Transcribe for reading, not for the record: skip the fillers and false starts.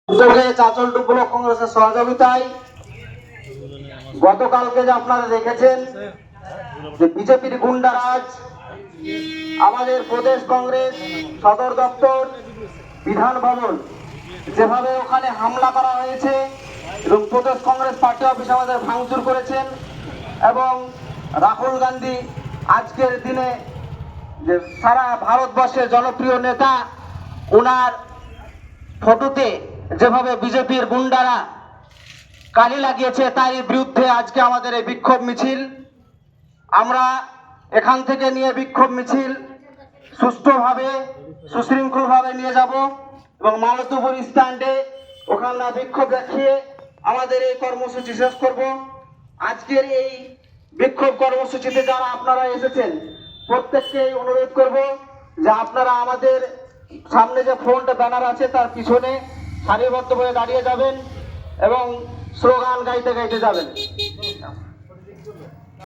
Chanchal block কংগ্রেসের সহযোগিতায় গতকালকে যে আপনারা দেখেছেন যে বিজেপির গুন্ডারাজ আমাদের প্রদেশ কংগ্রেস সদর দপ্তর বিধান ভবন যেভাবে ওখানে হামলা করা হয়েছে এবং প্রদেশ কংগ্রেস পার্টি অফিস আমাদের ভাঙচুর করেছেন এবং রাহুল গান্ধী আজকের দিনে যে সারা ভারতবর্ষের জনপ্রিয় নেতা ওনার ফটোতে যেভাবে বিজেপির গুন্ডারা কালি লাগিয়েছে তার বিরুদ্ধে আজকে আমাদের এই বিক্ষোভ মিছিল। আমরা এখান থেকে নিয়ে বিক্ষোভ মিছিল সুষ্ঠুভাবে সুশৃঙ্খলভাবে নিয়ে যাব এবং মালতীপুর স্ট্যান্ডে ওখানে বিক্ষোভ দেখিয়ে আমাদের এই কর্মসূচি শেষ করব। আজকের এই বিক্ষোভ কর্মসূচিতে যারা আপনারা এসেছেন প্রত্যেককে অনুরোধ করব যে আপনারা আমাদের সামনে যে ফ্রন্ট ব্যানার আছে তার পিছনে সারিবদ্ধভাবে দাঁড়িয়ে যাবেন এবং স্লোগান গাইতে গাইতে যাবেন।